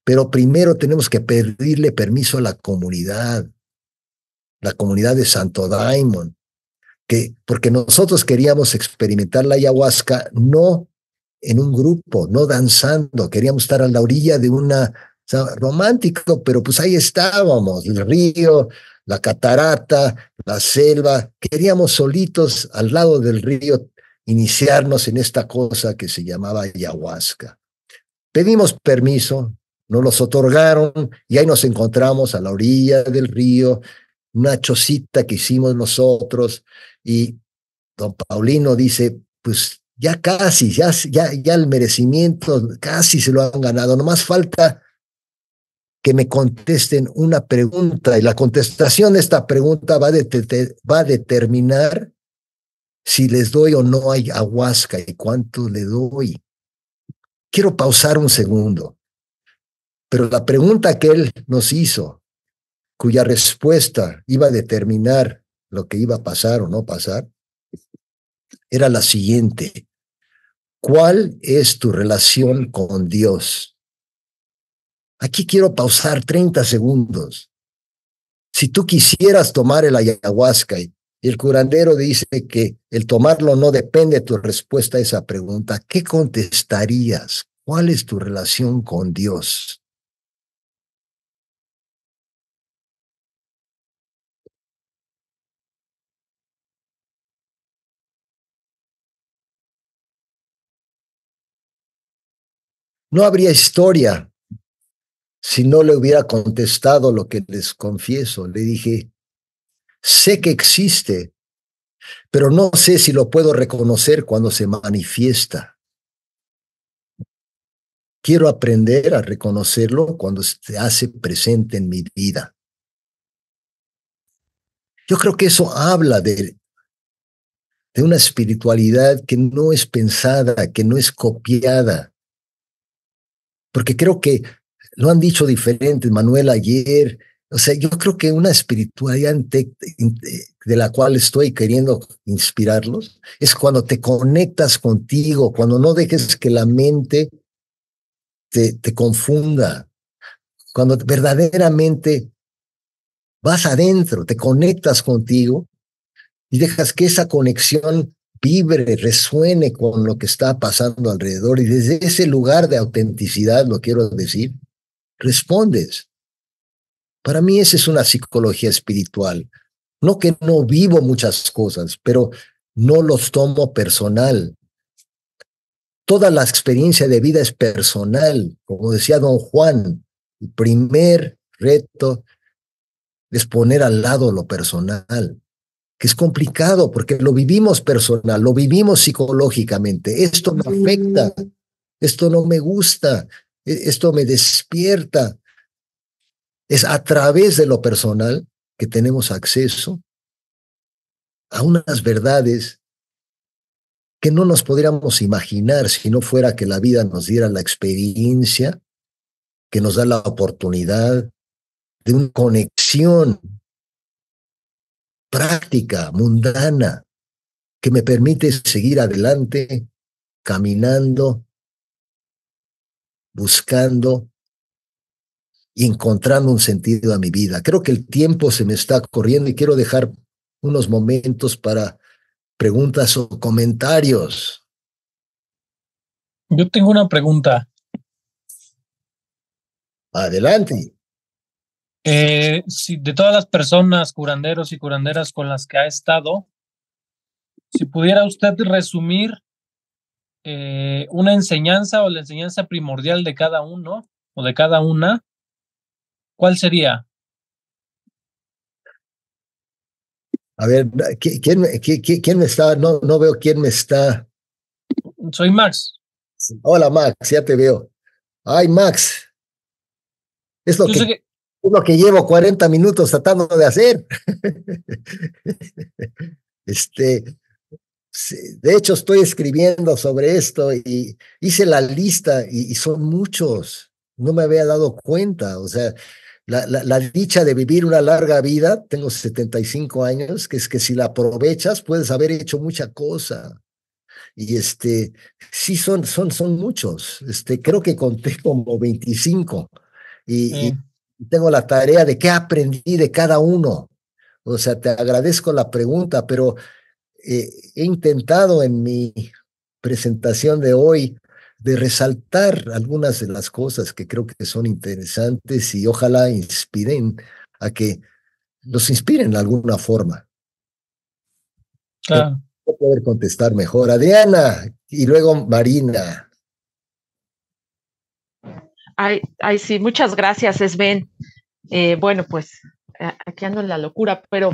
pero primero tenemos que pedirle permiso a la comunidad de Santo Daimon, porque nosotros queríamos experimentar la ayahuasca no en un grupo, no danzando, queríamos estar a la orilla de una, o sea, romántico, pero pues ahí estábamos, el río, la catarata, la selva, queríamos solitos al lado del río iniciarnos en esta cosa que se llamaba ayahuasca. Pedimos permiso, nos los otorgaron y ahí nos encontramos a la orilla del río, una chocita que hicimos nosotros, y don Paulino dice, pues ya casi, ya el merecimiento casi se lo han ganado, nomás falta que me contesten una pregunta, y la contestación de esta pregunta va a determinar si les doy o no ayahuasca y cuánto le doy. Quiero pausar un segundo, pero la pregunta que él nos hizo, cuya respuesta iba a determinar lo que iba a pasar o no pasar, era la siguiente: ¿cuál es tu relación con Dios? Aquí quiero pausar 30 segundos. Si tú quisieras tomar el ayahuasca y el curandero dice que el tomarlo no depende de tu respuesta a esa pregunta, ¿qué contestarías? ¿Cuál es tu relación con Dios? No habría historia si no le hubiera contestado lo que les confieso. Le dije, sé que existe, pero no sé si lo puedo reconocer cuando se manifiesta. Quiero aprender a reconocerlo cuando se hace presente en mi vida. Yo creo que eso habla de una espiritualidad que no es pensada, que no es copiada, porque creo que lo han dicho diferente, Manuel, ayer. O sea, yo creo que una espiritualidad de la cual estoy queriendo inspirarlos es cuando te conectas contigo, cuando no dejes que la mente te confunda, cuando verdaderamente vas adentro, te conectas contigo y dejas que esa conexión vibre, resuene con lo que está pasando alrededor y desde ese lugar de autenticidad, lo quiero decir, respondes. Para mí esa es una psicología espiritual. No que no vivo muchas cosas, pero no los tomo personal. Toda la experiencia de vida es personal. Como decía don Juan, el primer reto es poner al lado lo personal, que es complicado porque lo vivimos personal, lo vivimos psicológicamente. Esto me afecta, esto no me gusta, esto me despierta. Es a través de lo personal que tenemos acceso a unas verdades que no nos podríamos imaginar si no fuera que la vida nos diera la experiencia, que nos da la oportunidad de una conexión práctica, mundana, que me permite seguir adelante, caminando, buscando y encontrando un sentido a mi vida. Creo que el tiempo se me está corriendo y quiero dejar unos momentos para preguntas o comentarios. Yo tengo una pregunta. Adelante. Si de todas las personas, curanderos y curanderas con las que ha estado, si pudiera usted resumir una enseñanza o la enseñanza primordial de cada uno o de cada una, ¿cuál sería? A ver, ¿quién me está? No, no veo quién me está. Soy Max. Hola, Max, ya te veo. Ay, Max, es lo Yo que, sé que, es lo que llevo 40 minutos tratando de hacer. Este, sí, de hecho, estoy escribiendo sobre esto y hice la lista y son muchos. No me había dado cuenta. O sea, la dicha de vivir una larga vida, tengo 75 años, que es que si la aprovechas puedes haber hecho mucha cosa. Y sí son muchos. Creo que conté como 25 y tengo la tarea de qué aprendí de cada uno. O sea, te agradezco la pregunta, pero he intentado en mi presentación de hoy de resaltar algunas de las cosas que creo que son interesantes y ojalá inspiren a que los inspiren de alguna forma. claro. Poder contestar mejor. Adriana y luego Marina. Ay, sí, muchas gracias, Sven. Bueno, pues aquí ando en la locura, pero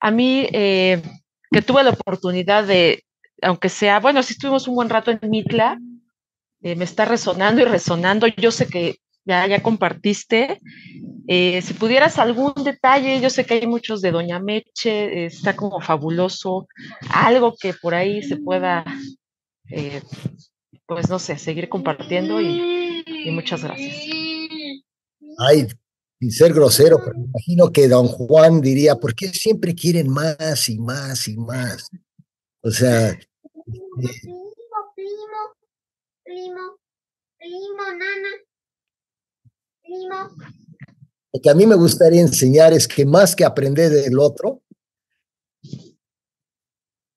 a mí que tuve la oportunidad de, aunque sea, bueno, sí estuvimos un buen rato en Mitla, me está resonando y resonando. Yo sé que ya compartiste. Si pudieras algún detalle, yo sé que hay muchos de Doña Meche, está como fabuloso, algo que por ahí se pueda, eh, pues no sé, seguir compartiendo y muchas gracias. Ay, sin ser grosero, pero me imagino que don Juan diría, ¿por qué siempre quieren más y más y más? O sea, nana, primo. lo que a mí me gustaría enseñar es que más que aprender del otro,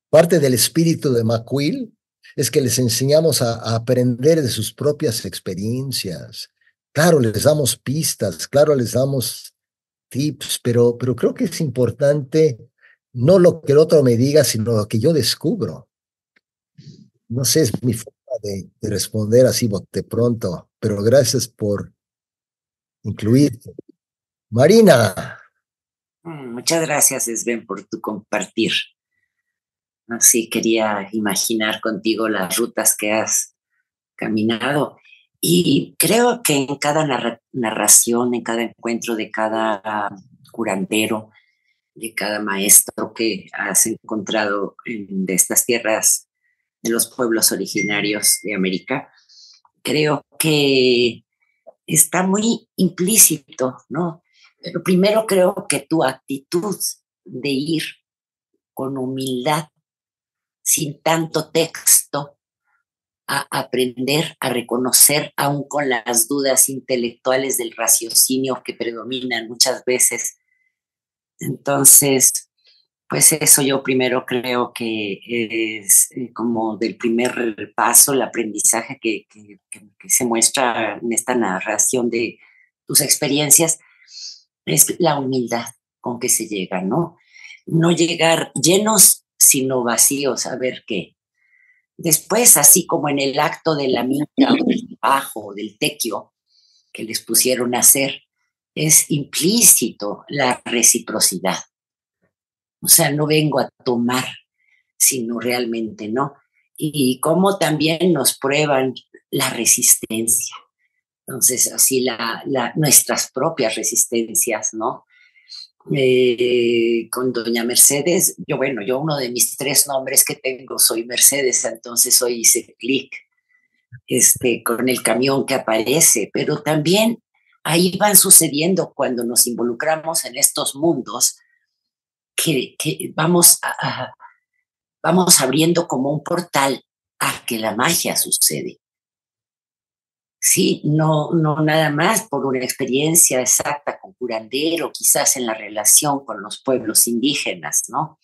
parte del espíritu de McQueen es que les enseñamos a aprender de sus propias experiencias. Claro, les damos pistas, claro, les damos tips, pero creo que es importante no lo que el otro me diga, sino lo que yo descubro. No sé, es mi forma de responder así bote pronto, pero gracias por incluir. Marina. Muchas gracias, Sven, por tu compartir. Así quería imaginar contigo las rutas que has caminado. Y creo que en cada narración, en cada encuentro de cada curandero, de cada maestro que has encontrado de estas tierras de los pueblos originarios de América, creo que está muy implícito, ¿no? Pero primero creo que tu actitud de ir con humildad, sin tanto texto, a aprender a reconocer, aún con las dudas intelectuales del raciocinio que predominan muchas veces. Entonces, pues eso yo primero creo que es como del primer paso, el aprendizaje que se muestra en esta narración de tus experiencias, es la humildad con que se llega, ¿no? No llegar llenos, sino vacíos, a ver qué. Después, así como en el acto de la minga o del bajo o del tequio que les pusieron a hacer, es implícito la reciprocidad. O sea, no vengo a tomar, sino realmente no. Y como también nos prueban la resistencia. Entonces, así nuestras propias resistencias, ¿no? Con doña Mercedes, yo uno de mis 3 nombres que tengo soy Mercedes, entonces hoy hice clic con el camión que aparece, pero también ahí van sucediendo cuando nos involucramos en estos mundos que vamos abriendo como un portal a que la magia sucede. Sí, no nada más por una experiencia exacta con curandero, quizás en la relación con los pueblos indígenas, ¿no?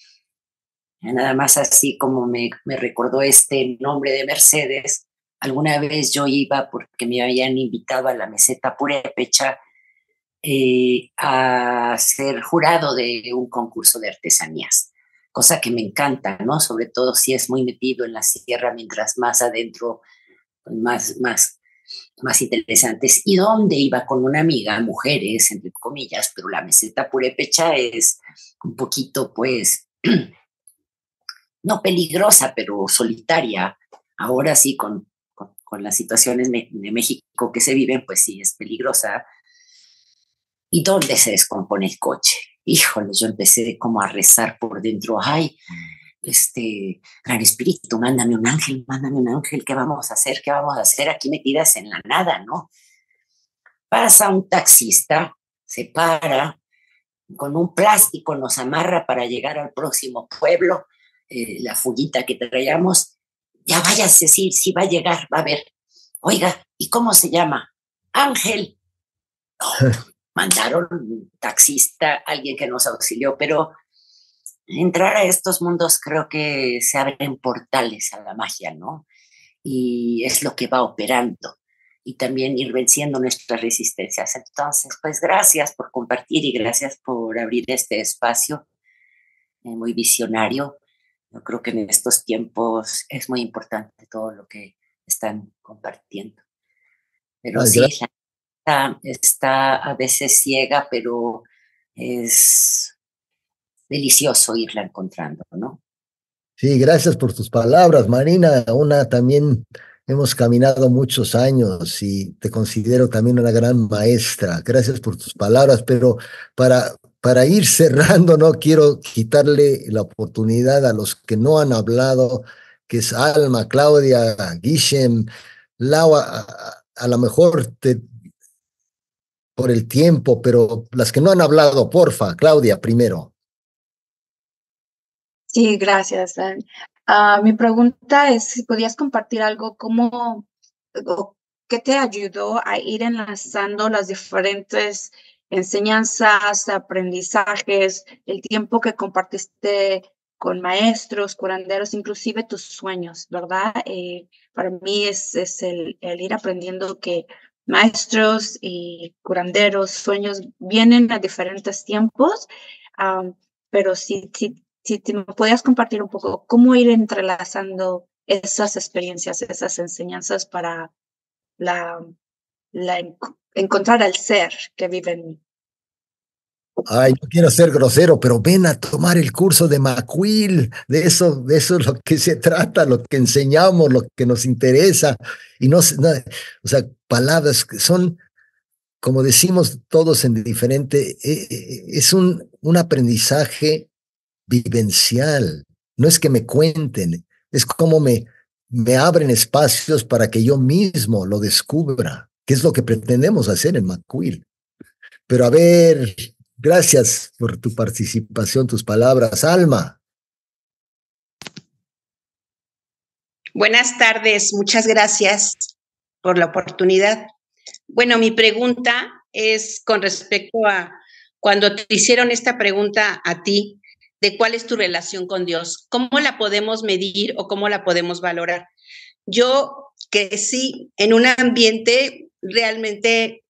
Nada más así como me recordó este nombre de Mercedes. Alguna vez yo iba, porque me habían invitado a la meseta Purépecha, a ser jurado de un concurso de artesanías, cosa que me encanta, ¿no? Sobre todo si es muy metido en la sierra, mientras más adentro, pues más interesantes. Y donde iba con una amiga, mujeres, entre comillas, pero la meseta Purépecha es un poquito, pues, no peligrosa, pero solitaria. Ahora sí, con las situaciones de México que se viven, pues sí, es peligrosa. ¿Y dónde se descompone el coche? Híjole, yo empecé como a rezar por dentro. Ay, Gran Espíritu, mándame un ángel, ¿qué vamos a hacer? ¿Qué vamos a hacer aquí metidas en la nada, no? Pasa un taxista, se para, con un plástico nos amarra para llegar al próximo pueblo, la fuguita que traíamos. Ya váyase, sí va a llegar, va a ver. Oiga, ¿y cómo se llama? Ángel. No, mandaron un taxista, alguien que nos auxilió, pero entrar a estos mundos creo que se abren portales a la magia, ¿no? Y es lo que va operando y también ir venciendo nuestras resistencias. Entonces, pues gracias por compartir y gracias por abrir este espacio muy visionario. Yo creo que en estos tiempos es muy importante todo lo que están compartiendo. Pero Ay, sí, está a veces ciega, pero es delicioso irla encontrando, ¿no? sí, gracias por tus palabras, Marina. También hemos caminado muchos años y te considero también una gran maestra. Gracias por tus palabras, pero para ir cerrando, no quiero quitarle la oportunidad a los que no han hablado, que es Alma, Claudia, Guillem, Lau, a lo mejor por el tiempo, pero las que no han hablado, porfa, Claudia, primero. Sí, gracias. Mi pregunta es si podías compartir algo, qué te ayudó a ir enlazando las diferentes enseñanzas, aprendizajes, el tiempo que compartiste con maestros, curanderos, inclusive tus sueños, ¿verdad? Para mí es el ir aprendiendo que maestros y curanderos, sueños vienen a diferentes tiempos, pero si te me podías compartir un poco cómo ir entrelazando esas experiencias, esas enseñanzas para encontrar al ser que vive en mí. Ay, no quiero ser grosero, pero ven a tomar el curso de McQuill. De eso es lo que se trata, lo que enseñamos, lo que nos interesa. Y o sea, palabras que son, como decimos todos en diferente, es un aprendizaje vivencial. No es que me cuenten, es como me abren espacios para que yo mismo lo descubra, que es lo que pretendemos hacer en McQuill. Pero a ver, gracias por tu participación, tus palabras. Alma. Buenas tardes, muchas gracias por la oportunidad. Bueno, mi pregunta es con respecto a cuando te hicieron esta pregunta a ti, de cuál es tu relación con Dios, ¿cómo la podemos medir o cómo la podemos valorar? Yo crecí en un ambiente realmente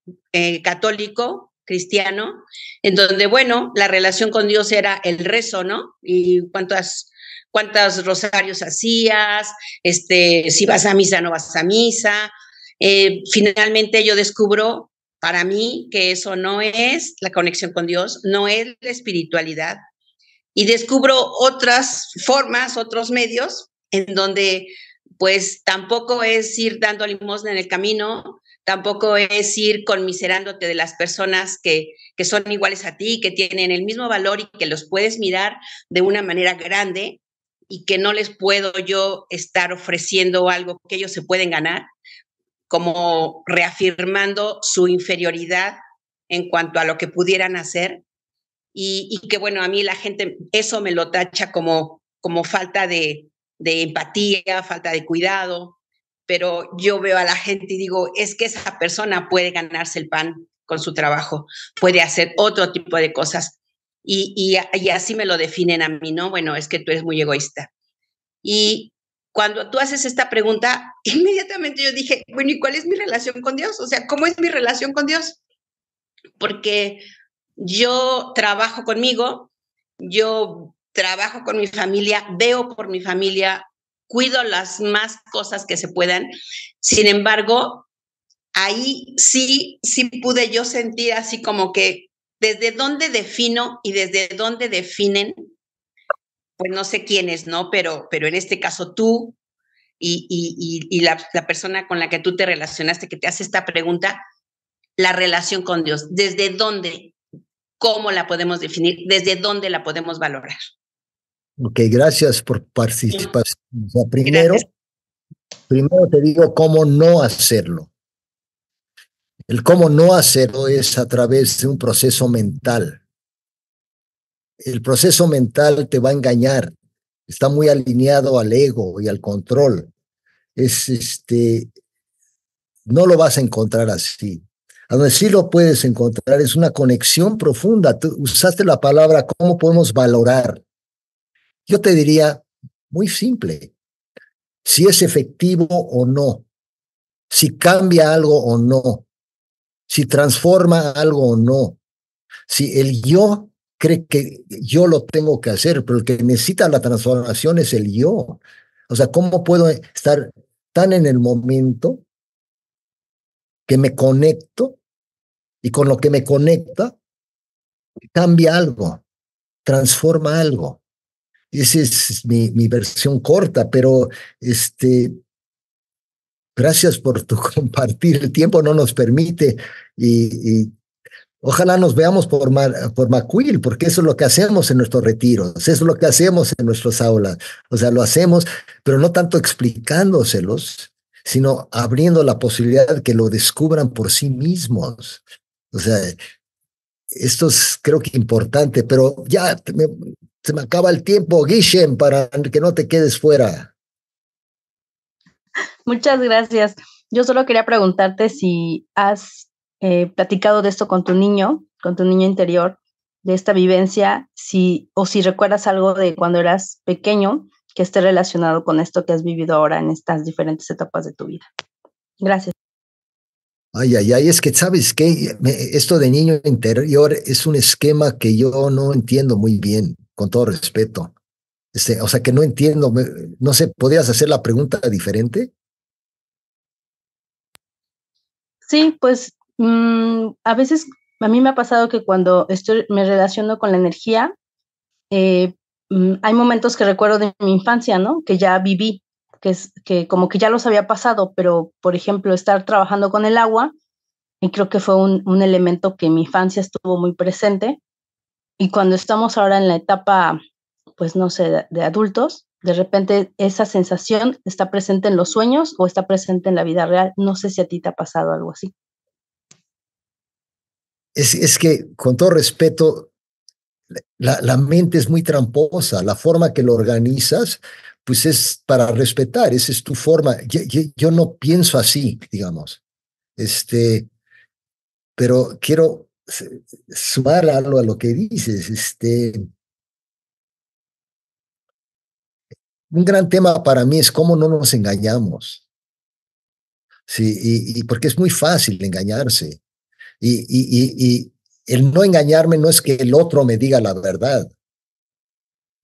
católico, cristiano, en donde, bueno, la relación con Dios era el rezo, ¿no? Y cuántos rosarios hacías, si vas a misa, no vas a misa. Finalmente yo descubro para mí que eso no es la conexión con Dios, no es la espiritualidad. Y descubro otras formas, otros medios en donde pues tampoco es ir dando limosna en el camino, tampoco es ir conmiserándote de las personas que son iguales a ti, que tienen el mismo valor y que los puedes mirar de una manera grande y que no les puedo yo estar ofreciendo algo que ellos se pueden ganar, como reafirmando su inferioridad en cuanto a lo que pudieran hacer. Y que bueno, a mí la gente eso me lo tacha como falta de empatía, falta de cuidado, pero yo veo a la gente y digo, es que esa persona puede ganarse el pan con su trabajo, puede hacer otro tipo de cosas. Y así me lo definen a mí, ¿no? Bueno, es que tú eres muy egoísta. Y cuando tú haces esta pregunta, inmediatamente yo dije, bueno, ¿y cuál es mi relación con Dios? O sea, ¿cómo es mi relación con Dios? Porque yo trabajo conmigo, yo trabajo con mi familia, veo por mi familia, cuido las más cosas que se puedan. Sin embargo, ahí sí pude yo sentir así como que desde dónde defino y desde dónde definen, pues no sé quiénes, ¿no? Pero en este caso tú y la persona con la que tú te relacionaste, que te hace esta pregunta, la relación con Dios, ¿desde dónde? ¿Cómo la podemos definir? ¿Desde dónde la podemos valorar? Ok, gracias por participar. O sea, Gracias. primero te digo cómo no hacerlo. El cómo no hacerlo es a través de un proceso mental. El proceso mental te va a engañar. Está muy alineado al ego y al control. No lo vas a encontrar así. A donde sí lo puedes encontrar es una conexión profunda. Tú usaste la palabra cómo podemos valorar. Yo te diría muy simple, si es efectivo o no, si cambia algo o no, si transforma algo o no, si el yo cree que yo lo tengo que hacer, pero el que necesita la transformación es el yo. O sea, ¿cómo puedo estar tan en el momento que me conecto y con lo que me conecta cambia algo, transforma algo? Esa es mi versión corta, pero gracias por tu compartir. El tiempo no nos permite y ojalá nos veamos por Macuil, porque eso es lo que hacemos en nuestros retiros, eso es lo que hacemos en nuestras aulas. O sea, lo hacemos, pero no tanto explicándoselos, sino abriendo la posibilidad de que lo descubran por sí mismos. O sea, esto es creo que importante, pero ya se me acaba el tiempo, Guishen, para que no te quedes fuera. Muchas gracias. Yo solo quería preguntarte si has platicado de esto con tu niño interior, de esta vivencia, o si recuerdas algo de cuando eras pequeño que esté relacionado con esto que has vivido ahora en estas diferentes etapas de tu vida. Gracias. Ay, es que sabes que esto de niño interior es un esquema que yo no entiendo muy bien, con todo respeto. O sea que no entiendo, no sé, ¿podrías hacer la pregunta diferente? Sí, pues a veces a mí me ha pasado que cuando me relaciono con la energía, hay momentos que recuerdo de mi infancia, ¿no? Que ya viví, que como que ya los había pasado, pero por ejemplo, estar trabajando con el agua, y creo que fue un elemento que en mi infancia estuvo muy presente. Y cuando estamos ahora en la etapa, pues no sé, de adultos, de repente esa sensación está presente en los sueños o está presente en la vida real. No sé si a ti te ha pasado algo así. Es que, con todo respeto, la mente es muy tramposa. La forma que lo organizas pues es para respetar, esa es tu forma. Yo no pienso así, digamos. Pero quiero sumar algo a lo que dices. Un gran tema para mí es cómo no nos engañamos. Sí, y porque es muy fácil engañarse. Y el no engañarme no es que el otro me diga la verdad.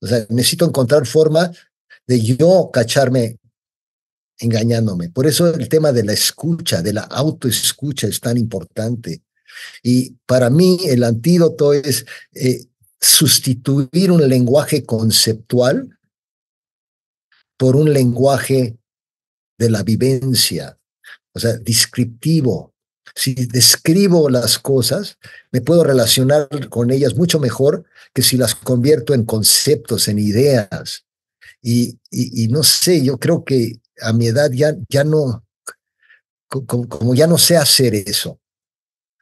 O sea, necesito encontrar forma de yo cacharme engañándome. Por eso el tema de la escucha, de la autoescucha es tan importante. Y para mí el antídoto es sustituir un lenguaje conceptual por un lenguaje de la vivencia, o sea, descriptivo. Si describo las cosas, me puedo relacionar con ellas mucho mejor que si las convierto en conceptos, en ideas. Y no sé, yo creo que a mi edad ya no, como ya no sé hacer eso.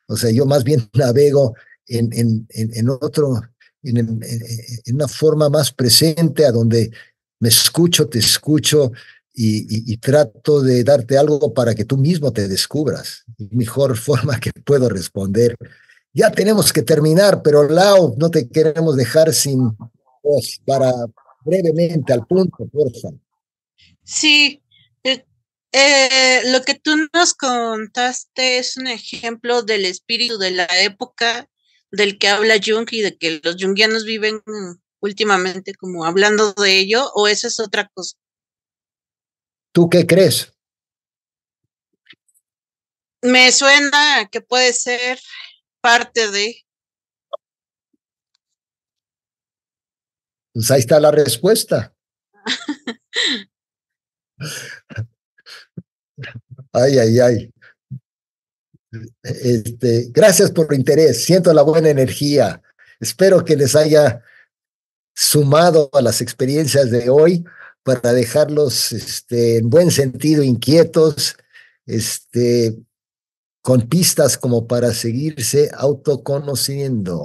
O sea, yo más bien navego en otro, en una forma más presente, a donde me escucho, te escucho y trato de darte algo para que tú mismo te descubras. Mejor forma que puedo responder. Ya tenemos que terminar, pero Lau, no te queremos dejar sin voz para brevemente al punto, por favor. Sí, lo que tú nos contaste es un ejemplo del espíritu de la época del que habla Jung y de que los jungianos viven últimamente como hablando de ello, o esa es otra cosa. ¿Tú qué crees? Me suena que puede ser parte de... Pues ahí está la respuesta. Ay, ay, ay. Gracias por el interés. Siento la buena energía. Espero que les haya sumado a las experiencias de hoy para dejarlos en buen sentido inquietos, con pistas como para seguirse autoconociendo.